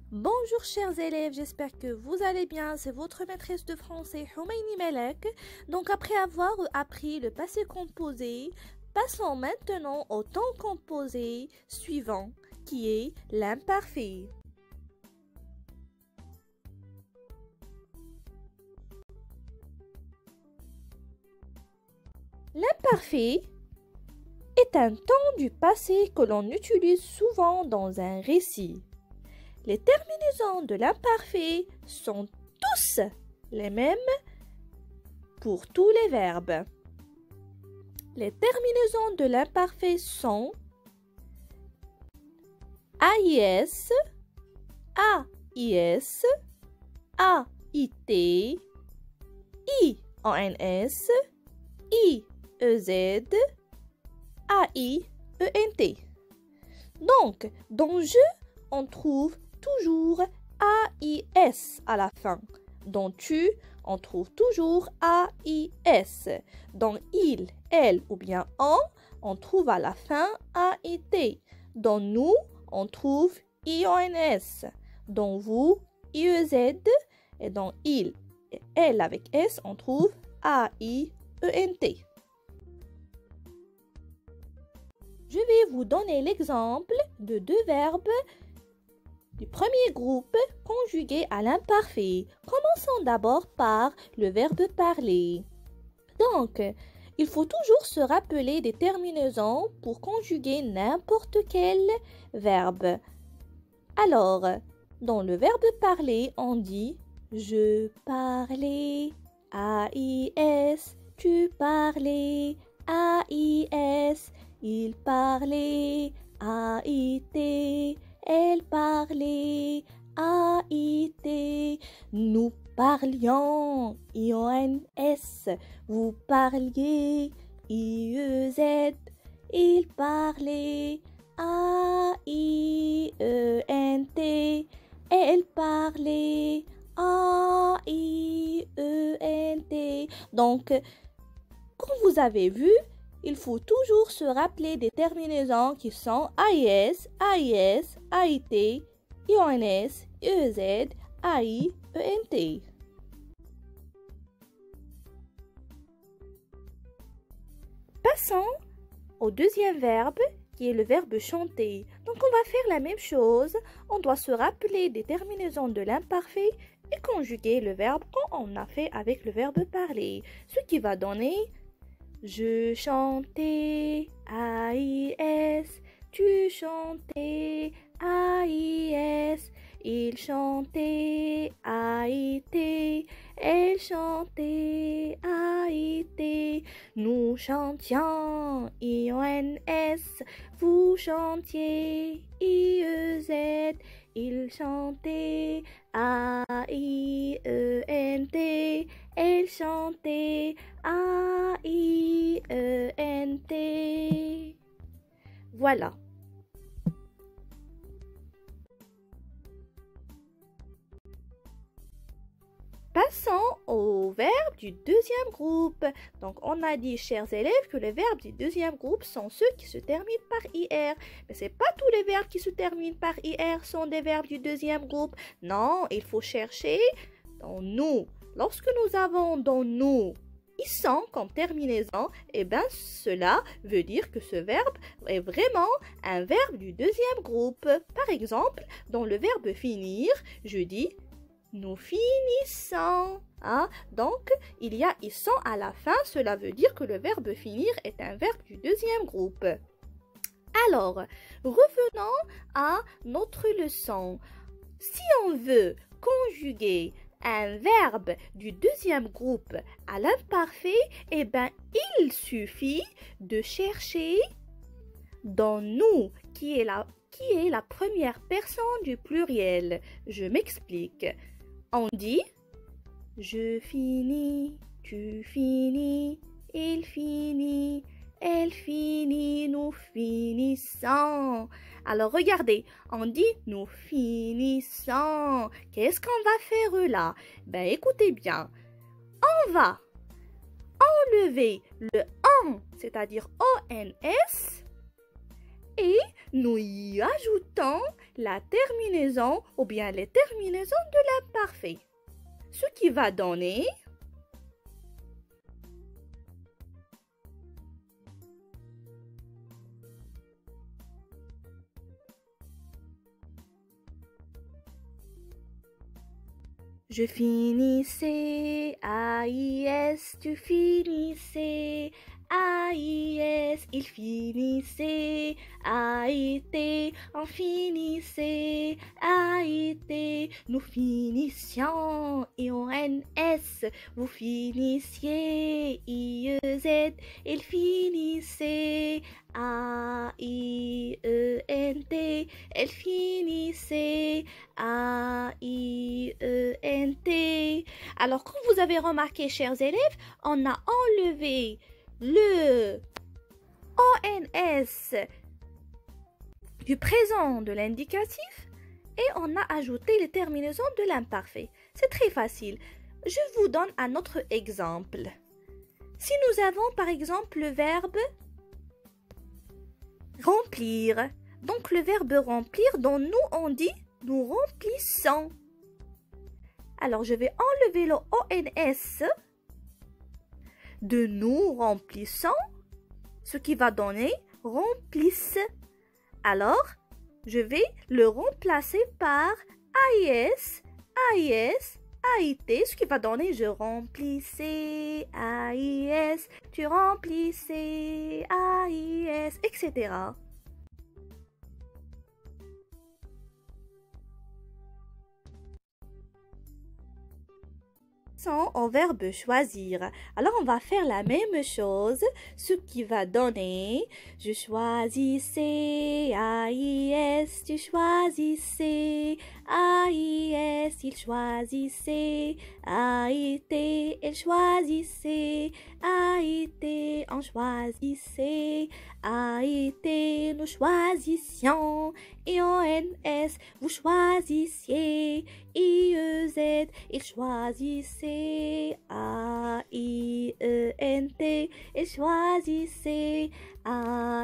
Bonjour chers élèves, j'espère que vous allez bien. C'est votre maîtresse de français Houmaini Melek. Donc après avoir appris le passé composé, passons maintenant au temps composé suivant qui est l'imparfait. L'imparfait est un temps du passé que l'on utilise souvent dans un récit. Les terminaisons de l'imparfait sont tous les mêmes pour tous les verbes. Les terminaisons de l'imparfait sont AIS, AIS, AIT, IONS, IEZ, AIENT. Donc, dans je, on trouve toujours AIS à la fin. Dans tu, on trouve toujours AIS. Dans il, elle ou bien on trouve à la fin AIT. Dans nous, on trouve IONS. Dans vous, IEZ. Et dans il et elle avec S, on trouve AIENT. Je vais vous donner l'exemple de deux verbes du premier groupe conjugués à l'imparfait. Commençons d'abord par le verbe parler. Donc, il faut toujours se rappeler des terminaisons pour conjuguer n'importe quel verbe. Alors, dans le verbe parler, on dit « je parlais »,« AIS »,« tu parlais »,« AIS », « il parlait »,« AIT », elle parlait, AIT, nous parlions, IONS, vous parliez, IEZ, il parlait, AIENT, elle parlait, AIENT. Donc, comme vous avez vu, il faut toujours se rappeler des terminaisons qui sont AIS, AIS, AIT, IONS, IEZ, AIENT. Passons au deuxième verbe qui est le verbe chanter. Donc on va faire la même chose. On doit se rappeler des terminaisons de l'imparfait et conjuguer le verbe comme on a fait avec le verbe parler. Ce qui va donner je chantais, AIS, tu chantais, AIS, il chantait, AIT, elle chantait, AIT, nous chantions, IONS, vous chantiez, IEZ, il chantait, AIENT, elle chantait, AIENT. Voilà. Passons au verbe du deuxième groupe. Donc, on a dit, chers élèves, que les verbes du deuxième groupe sont ceux qui se terminent par IR. Mais ce n'est pas tous les verbes qui se terminent par IR sont des verbes du deuxième groupe. Non, il faut chercher dans nous. Lorsque nous avons dans nous, ils sont comme terminaison, et bien cela veut dire que ce verbe est vraiment un verbe du deuxième groupe. Par exemple, dans le verbe finir, je dis nous finissons. Hein? Donc, il y a ils sont à la fin. Cela veut dire que le verbe finir est un verbe du deuxième groupe. Alors, revenons à notre leçon. Si on veut conjuguer un verbe du deuxième groupe à l'imparfait, eh bien, il suffit de chercher dans nous, qui est la première personne du pluriel. Je m'explique. On dit je finis, tu finis, il finit, elle finit, nous finissons. Alors regardez, on dit nous finissons. Qu'est-ce qu'on va faire là? Ben écoutez bien, on va enlever le on, c'est-à-dire ONS, et nous y ajoutons la terminaison ou bien les terminaisons de l'imparfait. Ce qui va donner je finissais, AIS, tu finissais, AIS, il finissait, AIT, on finissait, AIT, nous finissions, IONS, vous finissiez, IEZ, il finissait, AIENT, elle finissait, AIENT. Alors, comme vous avez remarqué, chers élèves, on a enlevé le ONS du présent de l'indicatif et on a ajouté les terminaisons de l'imparfait. C'est très facile. Je vous donne un autre exemple. Si nous avons par exemple le verbe remplir, donc le verbe remplir dont nous on dit nous remplissons. Alors je vais enlever le ONS de nous remplissons, ce qui va donner remplisse. Alors je vais le remplacer par AIS, AIS, AIT, ce qui va donner je remplissais, AIS, tu remplissais, AIS, etc. Au verbe choisir. Alors on va faire la même chose, ce qui va donner je choisissais, AIS, tu choisissais, AIS, il choisissait, AIT, elle choisissait, AIT, on choisissait, AIT, nous choisissions, IONS, vous choisissiez, IEZ, il choisissait, AIENT, il choisissait, AIENT.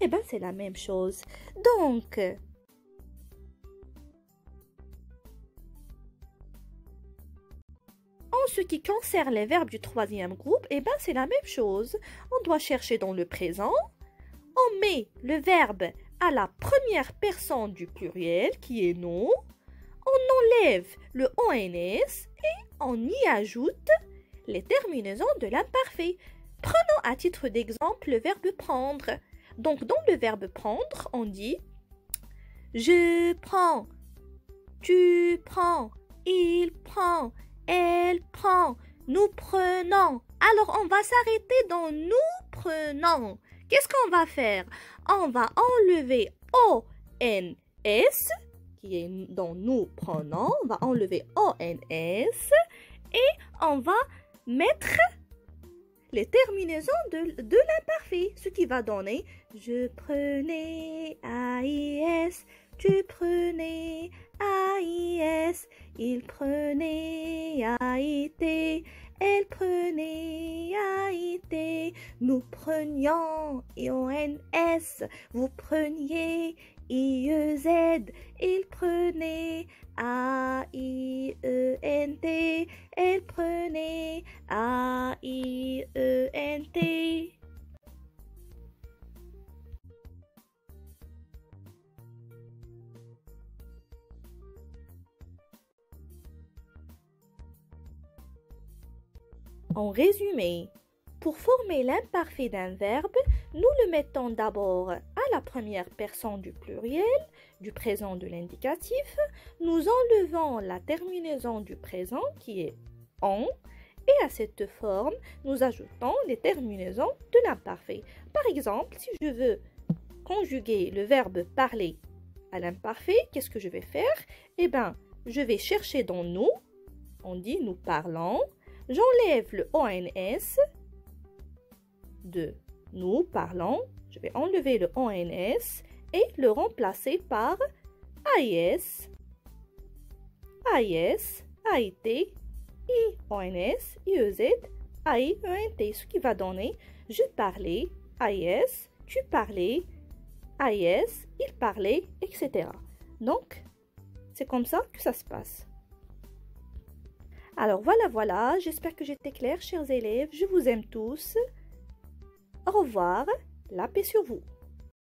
Eh bien, c'est la même chose. Donc, en ce qui concerne les verbes du troisième groupe, eh bien, c'est la même chose. On doit chercher dans le présent. On met le verbe à la première personne du pluriel, qui est nous. On enlève le ONS et on y ajoute les terminaisons de l'imparfait. Prenons à titre d'exemple le verbe prendre. Donc, dans le verbe prendre, on dit je prends, tu prends, il prend, elle prend, nous prenons. Alors, on va s'arrêter dans nous prenons. Qu'est-ce qu'on va faire? On va enlever ONS, qui est dans nous prenons. On va enlever ONS et on va mettre les terminaisons de l'imparfait. Ce qui va donner je prenais, AIS, tu prenais, AIS, il prenait, AIT, elle prenait, AIT, nous prenions, IONS, vous preniez, IEZ, il prenait, AIENT, elle prenait, AIENT. En résumé, pour former l'imparfait d'un verbe, nous le mettons d'abord à la première personne du pluriel, du présent de l'indicatif. Nous enlevons la terminaison du présent qui est on et à cette forme, nous ajoutons les terminaisons de l'imparfait. Par exemple, si je veux conjuguer le verbe parler à l'imparfait, qu'est-ce que je vais faire? Eh bien, je vais chercher dans nous, on dit nous parlons. J'enlève le ONS de nous parlons. Je vais enlever le ONS et le remplacer par AIS, AIS, AIT, IONS, IEZ, AIENT. Ce qui va donner je parlais, AIS, tu parlais, AIS, il parlait, etc. Donc, c'est comme ça que ça se passe. Alors voilà, j'espère que j'étais claire, chers élèves. Je vous aime tous. Au revoir, la paix sur vous.